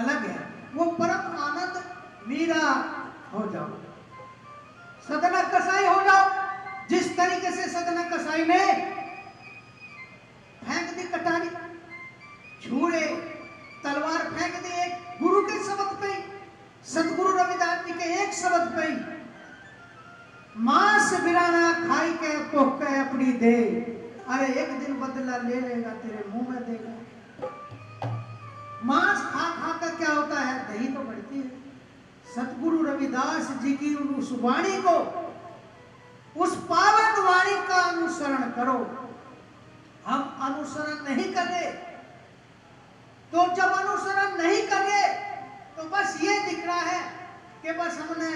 अलग है, वो परम आनंद मीरा हो जाओ, सदना कसाई हो जाओ। जिस तरीके से सदना कसाई ने फेंक दी कटारी, छुरे तलवार फेंक दी एक गुरु के शब्द पे, सतगुरु रविदास जी के एक शब्द पे, मांस बिराना खाई के पोख के अपनी दे, अरे एक दिन बदला ले लेगा तेरे मुंह में देगा। मांस खा खा कर क्या होता है, दही तो बढ़ती है। सतगुरु रविदास जी की उस वाणी को, उस पावन वाणी का अनुसरण करो। हम अनुसरण नहीं करें तो जब अनुसरण नहीं करें तो बस ये दिख रहा है कि बस हमने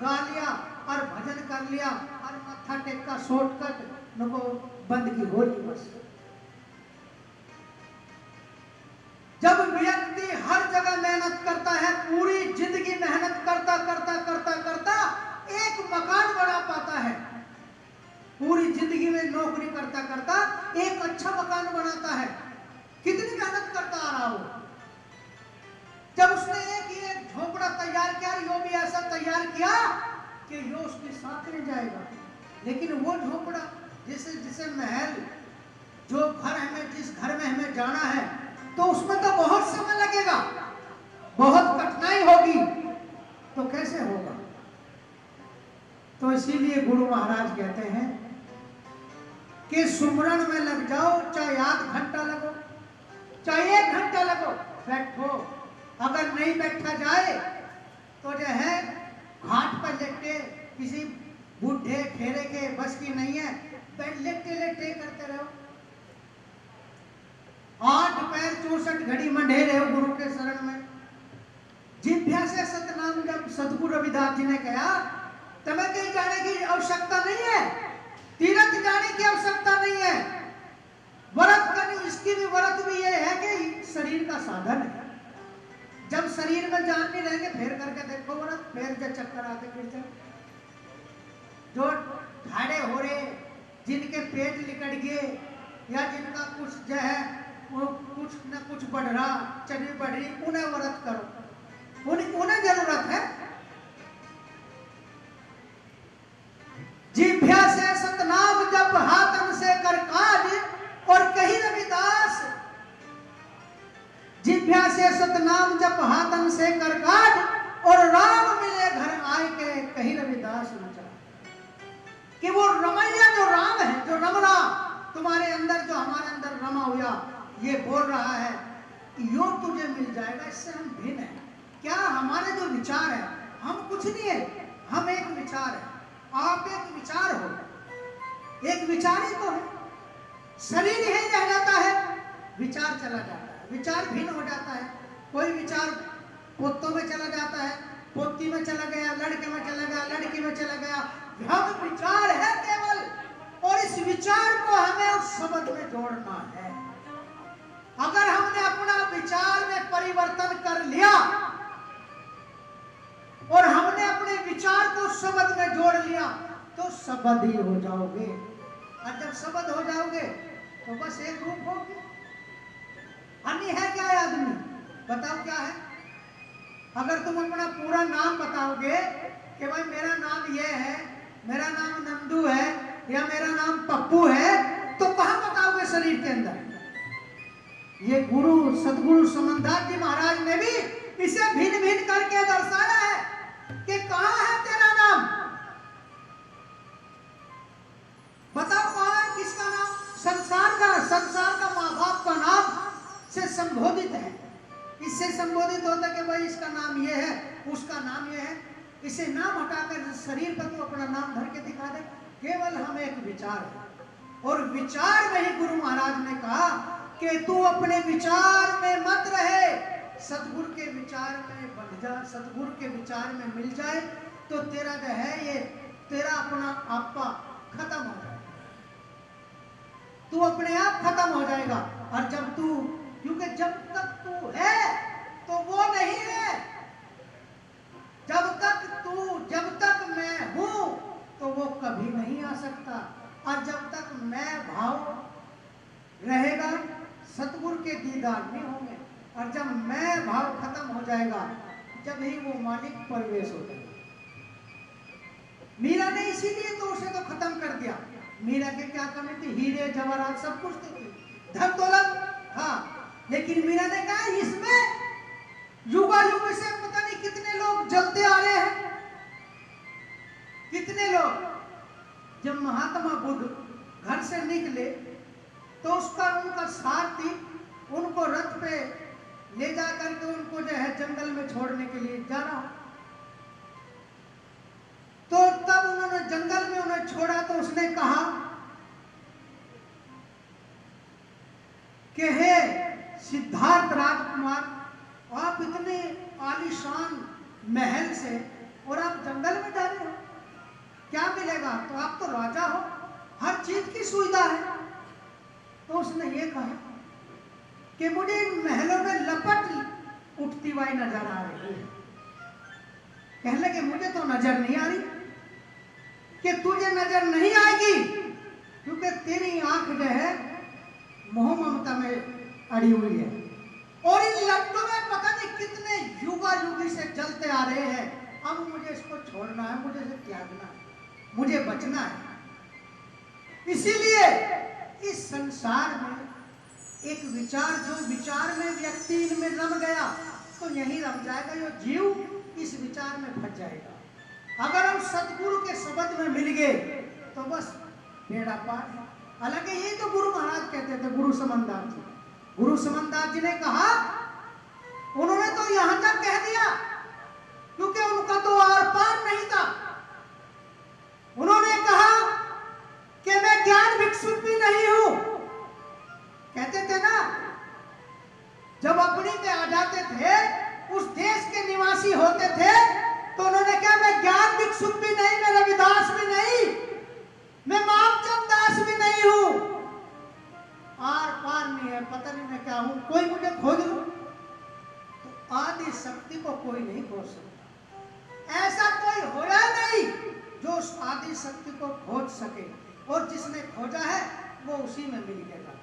गा लिया और भजन कर लिया और मत्था टेका शॉर्टकट नको बंद की होली बस। जब व्यक्ति हर जगह मेहनत करता है, पूरी जिंदगी मेहनत करता करता करता करता एक मकान बना पाता है, पूरी जिंदगी में नौकरी करता करता एक अच्छा मकान बनाता है, कितनी मेहनत करता आ रहा हो। जब उसने एक झोपड़ा तैयार किया, यो भी ऐसा तैयार किया कि यो उसके साथ में जाएगा, लेकिन वो झोपड़ा जिसे महल, जो घर हमें, जिस घर में हमें जाना है, तो उसमें तो बहुत समय लगेगा, बहुत कठिनाई होगी, तो कैसे होगा। तो इसीलिए गुरु महाराज कहते हैं कि सुमरन में लग जाओ, चाहे आध घंटा लगो, चाहे 1 घंटा लगो, बैठो। अगर नहीं बैठा जाए तो जो है घाट पर लेटे, किसी बूढ़े ठेरे के बस की नहीं है, बैठ लेटे लेटे करते रहो, 8 पैर 64 घड़ी मंडे रहे गुरु के शरण में। जिभ्या से सतनाम जब सतगुरु रविदास जी ने कहा, तुम्हें कहीं जाने की आवश्यकता नहीं है, तीर्थ जाने की आवश्यकता नहीं है, व्रत करनी, इसकी भी व्रत भी ये है कि शरीर का साधन है। जब शरीर में जान नहीं रहेंगे, फिर करके देखो व्रत, फिर जब चक्कर आते फिर चल। जो ठाड़े हो रहे, जिनके पेट लिकड़ गए, या जिनका कुछ जो है वो कुछ न कुछ बढ़ रहा, चर्बी बढ़ रही, उन्हें व्रत करो, उन्हें जरूरत है। जिभ्या से सतनाम जप हाथन से कर काज, और कही रविदास, जिभ्या से सतनाम जप हाथन से कर काज, और राम मिले घर आए के कही रविदास नचा। कि वो रमैया जो राम है, जो रम रहा तुम्हारे अंदर, जो हमारे अंदर रमा हुआ, ये बोल रहा है यो तुझे मिल जाएगा, इससे हम भिन्न है। क्या हमारे जो विचार है, हम कुछ नहीं है, हम एक विचार है, आप एक विचार हो, एक विचार ही तो है। शरीर ही रह जाता है, विचार चला जाता है, विचार भिन्न हो जाता है। कोई विचार पोतों में चला जाता है, पोती में चला गया, लड़के में चला गया, लड़की में चला गया। हम विचार है केवल, और इस विचार को हमें उस शब्द में जोड़ना है। अगर हमने अपना विचार में परिवर्तन कर लिया और हमने अपने विचार को शब्द में जोड़ लिया, तो शब्द ही हो जाओगे। और जब शब्द हो जाओगे तो बस एक रूप होगी। अन्य है क्या है आदमी, बताओ क्या है। अगर तुम अपना पूरा नाम बताओगे कि भाई मेरा नाम ये है, मेरा नाम नंदू है, या मेरा नाम पप्पू है, तो कहां बताओगे शरीर के अंदर। ये गुरु सतगुरु समनदास जी महाराज ने भी इसे भिन्न भिन्न करके दर्शाया है कि कहां है तेरा नाम, बताओ कहां है, किसका नाम। संसार का माँ बाप का नाम से संबोधित है, इससे संबोधित होता है कि भाई इसका नाम ये है, उसका नाम ये है। इसे नाम हटाकर शरीर पर तू अपना नाम धर के दिखा दे। केवल हम एक विचार है, और विचार में ही गुरु महाराज ने कहा कि तू अपने विचार में मत रहे, सतगुरु के विचार में बन जा। सतगुरु के विचार में मिल जाए तो तेरा जो है ये तेरा अपना आपा खत्म हो जाएगा, तू अपने आप खत्म हो जाएगा। और जब तू, क्योंकि जब तक तू है तो वो नहीं है, जब तक मैं हूं तो वो कभी नहीं आ सकता। और जब तक मैं भाव रहेगा, सतगुरु के दीदार नहीं होंगे। और जब मैं भाव खत्म हो जाएगा, जब ही वो मालिक प्रवेश हो जाएगा। मीरा ने इसीलिए तो उसे तो खत्म कर दिया। मीरा के क्या कमी थी? हीरे जवाहरात सब कुछ तो थे, धन दौलत, हाँ, लेकिन मीरा ने कहा इसमें युगायुग से पता नहीं कितने लोग जलते आ रहे हैं, कितने लोग। जब महात्मा बुद्ध घर से निकले तो उनका सारथी उनको रथ पे ले जा करके उनको जो है जंगल में छोड़ने के लिए जा रहा। तो तब उन्होंने जंगल में उन्हें छोड़ा तो उसने कहा कि हे सिद्धार्थ राजकुमार, आप इतने आलीशान महल से और आप जंगल में जा रहे हो, क्या मिलेगा? तो आप तो राजा हो, हर चीज की सुविधा है। तो उसने ये कहा कि मुझे इन महलों में लपट उठती हुई नजर आ रही है। कहने लगे मुझे तो नजर नहीं आ रही। कि तुझे नजर नहीं आएगी क्योंकि तेरी आंख जो है मोह ममता में अड़ी हुई है, और इन लपटों में पता नहीं कितने युगायुगी से जलते आ रहे हैं। अब मुझे इसको छोड़ना है, मुझे इसे त्यागना है, मुझे बचना है। इसीलिए इस संसार में एक विचार, जो विचार में व्यक्ति इनमें रम गया तो यही रम जाएगा, जो जीव इस विचार में फंस जाएगा। अगर हम सतगुरु के शब्द में मिल गए तो बस बेड़ा पार है। हालांकि यही तो गुरु महाराज कहते थे, गुरु समनदास जी। गुरु समनदास जी ने कहा, उन्होंने तो यहां तक कह दिया क्योंकि उनका तो आर पार नहीं था। उन्होंने कहा कि मैं ज्ञान भिक्षुक भी नहीं हूं। कहते थे ना, जब अपनी में आ जाते थे, उस देश के निवासी होते थे, तो उन्होंने कहा मैं ज्ञान भिक्षुक भी नहीं, मैं रविदास भी नहीं, मैं मामचंद दास भी नहीं हूं। आर पार नहीं है, पता नहीं मैं क्या हूं, कोई मुझे खोज लो। तो आदि शक्ति को कोई नहीं खोज सकता। ऐसा कोई होया नहीं जो उस आदि शक्ति को खोज सके, और जिसने खोजा है वो उसी में मिल गया।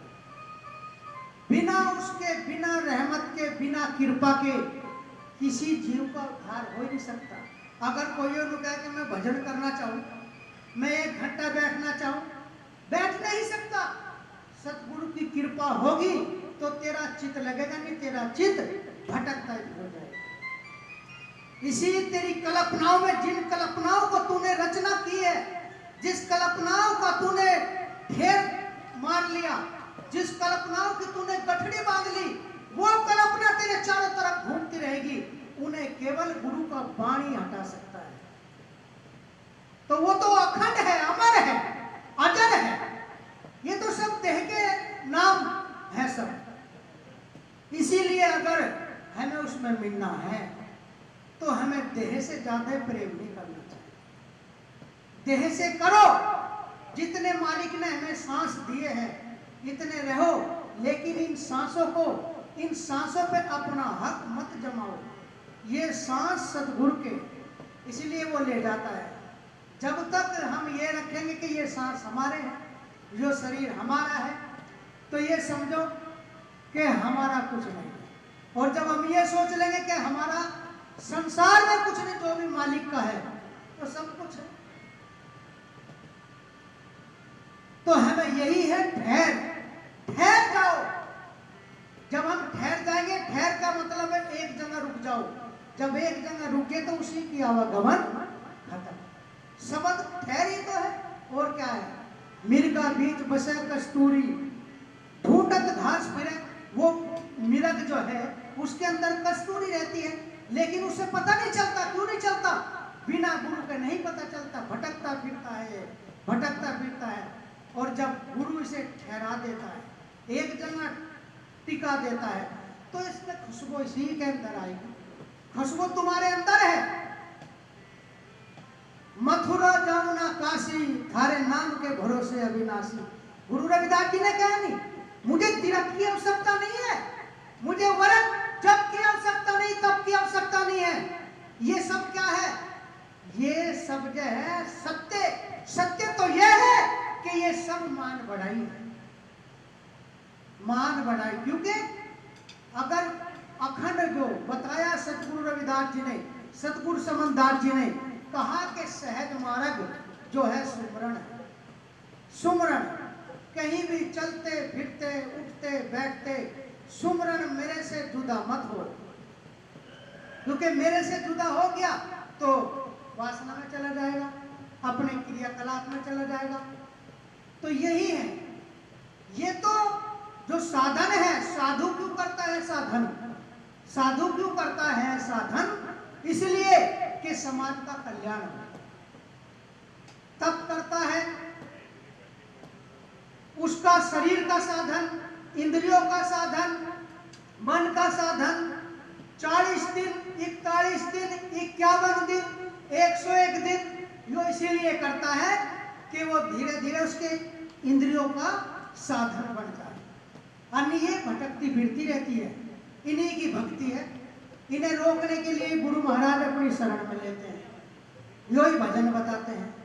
बिना उसके, बिना रहमत के, बिना कृपा के किसी जीव का उद्धार हो ही नहीं सकता। अगर कोई और कहे कि मैं भजन करना चाहूं, मैं 1 घंटा बैठना चाहूं, बैठ नहीं सकता। सतगुरु की कृपा होगी तो तेरा चित्त लगेगा, नहीं तेरा चित्त भटकता हो जाएगा। इसी तेरी कल्पनाओं में, जिन कल्पनाओं को तूने रचना की है, जिस कल्पनाओं का तूने ढेर मार लिया, जिस कल्पनाओं की तूने गठड़ी बांध ली, वो कल्पना तेरे चारों तरफ घूमती रहेगी। उन्हें केवल गुरु का वाणी हटा सकता है। तो वो तो अखंड है, अमर है, अजर है। ये तो सब देह के नाम है सब। इसीलिए अगर हमें उसमें मिलना है तो हमें देह से ज्यादा प्रेम नहीं करना चाहिए। देह से करो, जितने मालिक ने हमें सांस दिए हैं इतने रहो, लेकिन इन सांसों पे अपना हक मत जमाओ। ये सांस सतगुरु के, इसलिए वो ले जाता है। जब तक हम ये रखेंगे कि ये सांस हमारे हैं, जो शरीर हमारा है, तो ये समझो कि हमारा कुछ नहीं है। और जब हम ये सोच लेंगे कि हमारा संसार में कुछ नहीं, जो भी मालिक का है तो सब कुछ है। तो हमें यही है, ठहर जाओ। जब हम ठहर जाएंगे, ठहर का मतलब है एक जगह रुक जाओ। जब एक जगह रुके तो उसी की आवागमन खत्म। शब्द ठहर ही तो है, और क्या है? मिर्गा बीच बसे कस्तूरी, ढूंढत घास फिरे। वो मिर्ग जो है उसके अंदर कस्तूरी रहती है, लेकिन उसे पता नहीं चलता। क्यों नहीं चलता? बिना गुरु के नहीं पता चलता। भटकता फिरता है, भटकता फिरता है। और जब गुरु इसे ठहरा देता है, एक जगह टिका देता है, तो इसमें खुशबू इसी के अंदर आएगी। खुशबू तुम्हारे अंदर है। मथुरा जाऊना काशी, थारे नाम के भरोसे अविनाशी। गुरु रविदास जी ने कहा, नहीं मुझे तिलक की आवश्यकता नहीं है, मुझे वरन जब की आवश्यकता नहीं, तब की आवश्यकता नहीं है। ये सब क्या है? ये सब जो है सत्य। सत्य तो यह है कि ये सब मान बढ़ाई है, मान बढ़ाई। क्योंकि अगर जो बताया सतगुरु रविदास जी ने, सतगुरु समनदास जी ने कहा कि सहज मार्ग जो है सुमरण है। सुमरण, कहीं भी चलते फिरते उठते बैठते सुमरण मेरे से जुदा मत हो, क्योंकि मेरे से जुदा हो गया तो वासना में चला जाएगा, अपने क्रियाकलाप में चला जाएगा। तो यही है, ये तो जो साधन है, साधु क्यों करता है साधन? साधु क्यों करता है साधन? इसलिए कि समाज का कल्याण हो। तप करता है, उसका शरीर का साधन, इंद्रियों का साधन, मन का साधन 40 दिन, 41 दिन, 51 दिन, 101 दिन, यो इसीलिए करता है कि वो धीरे धीरे उसके इंद्रियों का साधन बन जाए। अन्य ये भटकती फिरती रहती है, इन्हीं की भक्ति है। इन्हें रोकने के लिए गुरु महाराज अपनी शरण में लेते हैं, यो ही भजन बताते हैं।